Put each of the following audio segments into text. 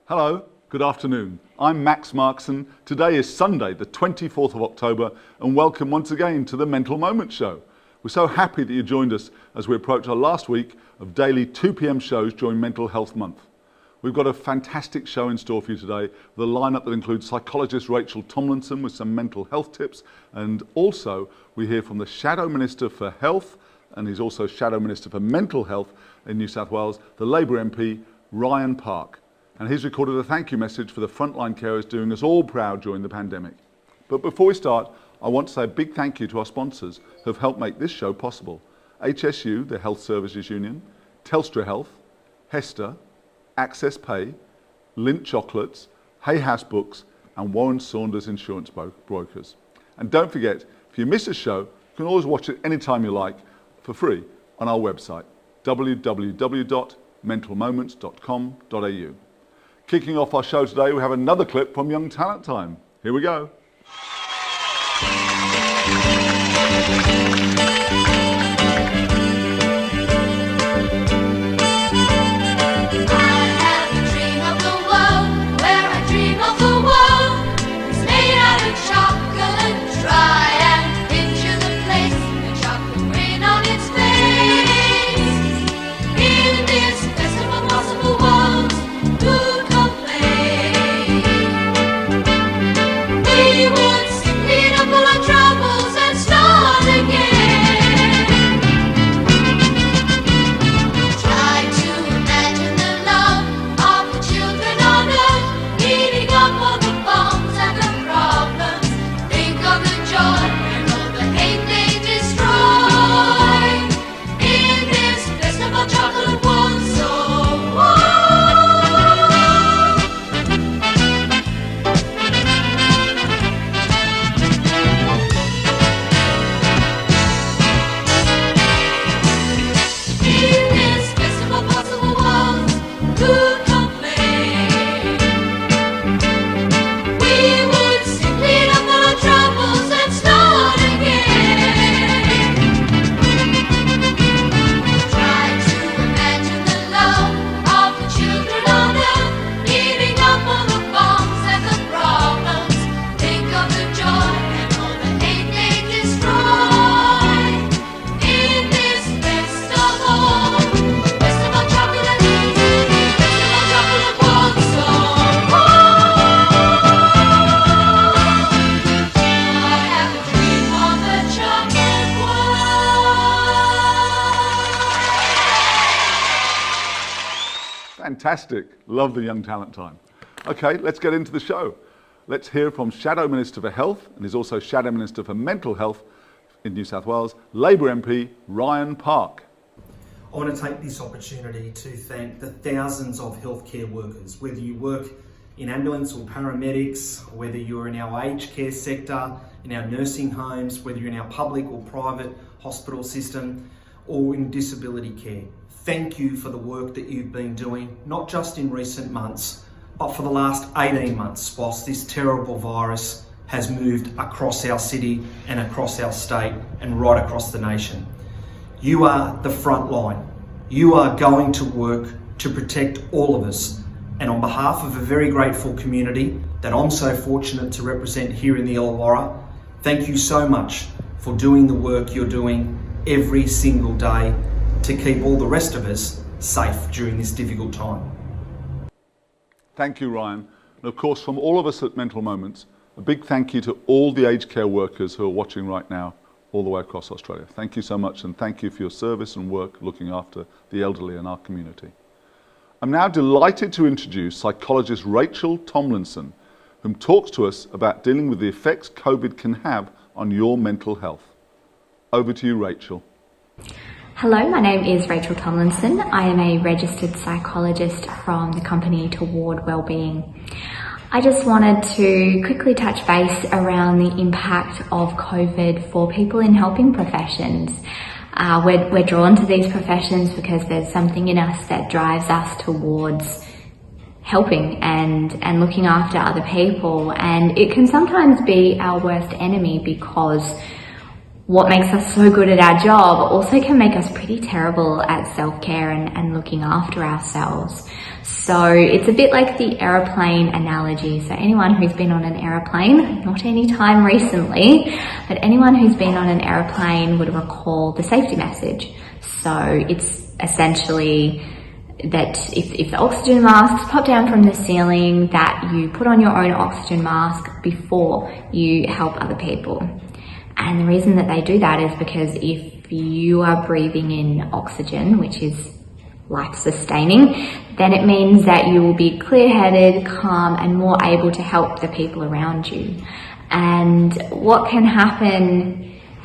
Hello, good afternoon. I'm Max Markson. Today is Sunday, the 24th of October, and welcome once again to the Mental Moment Show. We're so happy that you joined us as we approach our last week of daily 2 p.m. shows during Mental Health Month. We've got a fantastic show in store for you today with a lineup that includes psychologist Rachel Tomlinson with some mental health tips, and also we hear from the Shadow Minister for Health, and he's also Shadow Minister for Mental Health in New South Wales, the Labour MP Ryan Park. And he's recorded a thank you message for the frontline carers doing us all proud during the pandemic. But before we start, I want to say a big thank you to our sponsors who have helped make this show possible. HSU, the Health Services Union, Telstra Health, Hester, Access Pay, Lindt Chocolates, Hay House Books, and Warren Saunders Insurance Brokers. And don't forget, if you miss a show, you can always watch it anytime you like for free on our website, www.mentalmoments.com.au. Kicking off our show today, we have another clip from Young Talent Time. Here we go. Fantastic. Love the Young Talent Time. Okay, let's get into the show. Let's hear from Shadow Minister for Health, and he's also Shadow Minister for Mental Health in New South Wales, Labour MP Ryan Park. I want to take this opportunity to thank the thousands of healthcare workers, whether you work in ambulance or paramedics, whether you're in our aged care sector, in our nursing homes, whether you're in our public or private hospital system, or in disability care. Thank you for the work that you've been doing, not just in recent months, but for the last 18 months, whilst this terrible virus has moved across our city and across our state and right across the nation. You are the front line. You are going to work to protect all of us. And on behalf of a very grateful community that I'm so fortunate to represent here in the Illawarra, thank you so much for doing the work you're doing every single day to keep all the rest of us safe during this difficult time. Thank you, Ryan. And of course, from all of us at Mental Moments, a big thank you to all the aged care workers who are watching right now all the way across Australia. Thank you so much, and thank you for your service and work looking after the elderly in our community. I'm now delighted to introduce psychologist Rachel Tomlinson, who talks to us about dealing with the effects COVID can have on your mental health. Over to you, Rachel. Hello, my name is Rachel Tomlinson. I am a registered psychologist from the company Toward Wellbeing. I just wanted to quickly touch base around the impact of COVID for people in helping professions. We're drawn to these professions because there's something in us that drives us towards helping and looking after other people, and it can sometimes be our worst enemy because what makes us so good at our job also can make us pretty terrible at self-care and looking after ourselves. So it's a bit like the aeroplane analogy. So anyone who's been on an aeroplane, not any time recently, but anyone who's been on an aeroplane would recall the safety message. So it's essentially that if the oxygen masks pop down from the ceiling, that you put on your own oxygen mask before you help other people. And the reason that they do that is because if you are breathing in oxygen, which is life-sustaining, then it means that you will be clear-headed, calm, and more able to help the people around you. And what can happen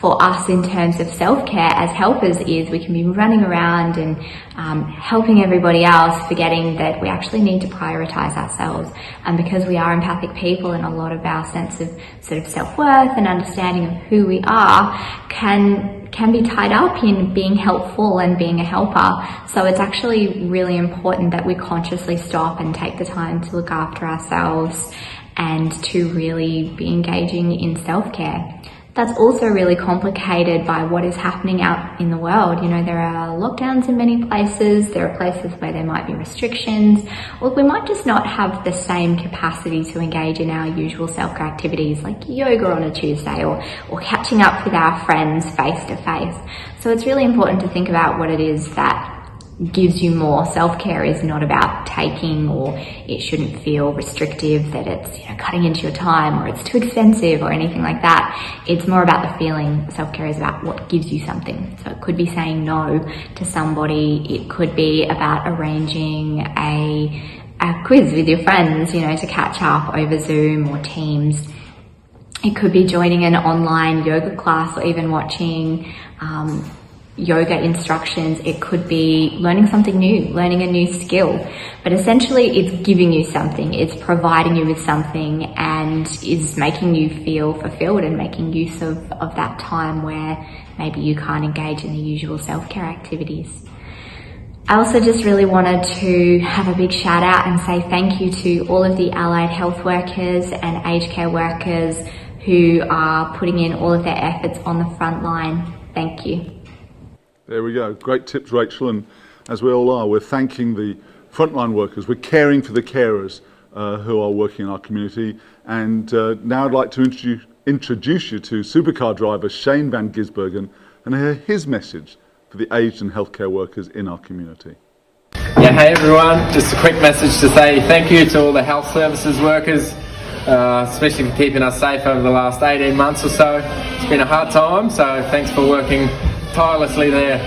for us in terms of self-care as helpers is we can be running around and helping everybody else, forgetting that we actually need to prioritize ourselves. And because we are empathic people, and a lot of our sense of sort of self-worth and understanding of who we are can be tied up in being helpful and being a helper. So it's actually really important that we consciously stop and take the time to look after ourselves and to really be engaging in self-care. That's also really complicated by what is happening out in the world. You know, there are lockdowns in many places, there are places where there might be restrictions, or we might just not have the same capacity to engage in our usual self-care activities like yoga on a Tuesday or catching up with our friends face to face. So it's really important to think about what it is that gives you more. Self-care is not about taking, or it shouldn't feel restrictive, that it's, you know, cutting into your time or it's too expensive or anything like that. It's more about the feeling. Self-care is about what gives you something. So it could be saying no to somebody. It could be about arranging a quiz with your friends, you know, to catch up over Zoom or Teams. It could be joining an online yoga class or even watching yoga instructions. It could be learning something new, learning a new skill. But essentially it's giving you something, it's providing you with something, and is making you feel fulfilled and making use of that time where maybe you can't engage in the usual self-care activities. I also just really wanted to have a big shout out and say thank you to all of the allied health workers and aged care workers who are putting in all of their efforts on the front line. Thank you. There we go. Great tips, Rachel. And as we all are, we're thanking the frontline workers. We're caring for the carers who are working in our community. And now I'd like to introduce you to Supercar driver Shane Van Gisbergen and hear his message for the aged and healthcare workers in our community. Yeah, hey everyone. Just a quick message to say thank you to all the health services workers, especially for keeping us safe over the last 18 months or so. It's been a hard time, so thanks for working tirelessly there.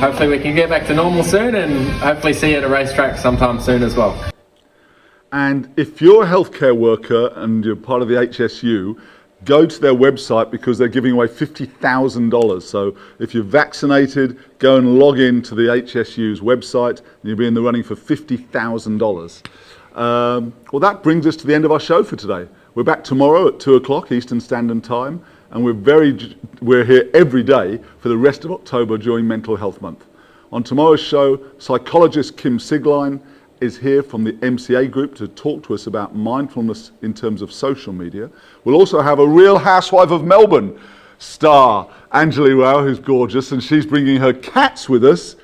Hopefully we can get back to normal soon, and hopefully see you at a racetrack sometime soon as well. And if you're a healthcare worker and you're part of the HSU, go to their website because they're giving away $50,000. So if you're vaccinated, go and log in to the HSU's website and you'll be in the running for $50,000. Well, that brings us to the end of our show for today. We're back tomorrow at 2 o'clock Eastern Standard Time, and we're here every day for the rest of October during Mental Health Month. On tomorrow's show, psychologist Kim Sigline is here from the MCA group to talk to us about mindfulness in terms of social media. We'll also have a Real Housewife of Melbourne star, Anjali Rao, who's gorgeous, and she's bringing her cats with us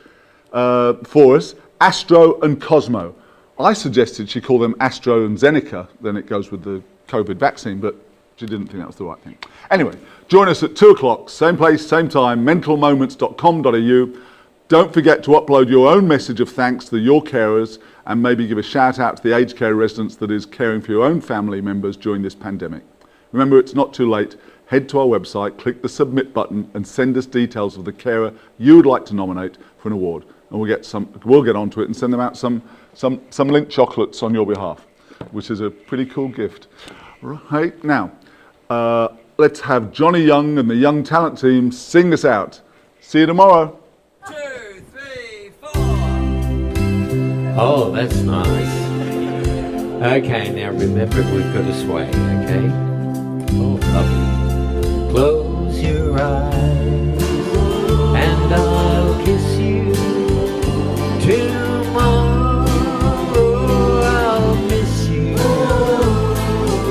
for us, Astro and Cosmo. I suggested she call them Astro and Zeneca, then it goes with the COVID vaccine, but she didn't think that was the right thing. Anyway, join us at 2 o'clock, same place, same time, mentalmoments.com.au. Don't forget to upload your own message of thanks to your carers and maybe give a shout out to the aged care residents that is caring for your own family members during this pandemic. Remember, it's not too late. Head to our website, click the submit button and send us details of the carer you would like to nominate for an award. And we'll get onto it and send them out some Lindt chocolates on your behalf, which is a pretty cool gift. Right, now, let's have Johnny Young and the Young Talent Team sing us out. See you tomorrow. 2, 3, 4. Oh, that's nice. Okay, now remember we've got to sway, okay? Oh, lovely. Close your eyes and I'll kiss you. Tomorrow I'll miss you.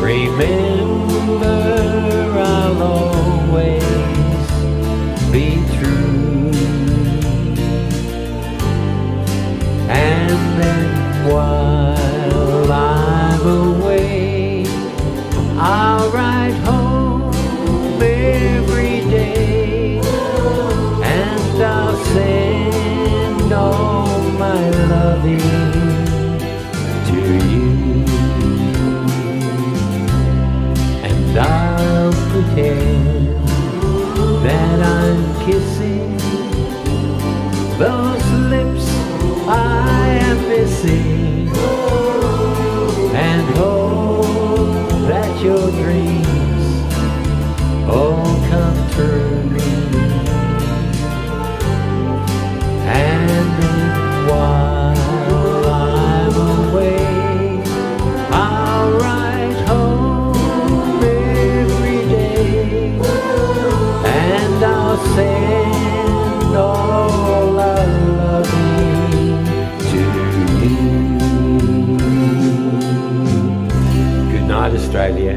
Remember I'll always those lips I am missing, and hope that your dreams all come true. And then while I'm away, I'll write home every day, and I'll send all our loving to you. Good night, Australia.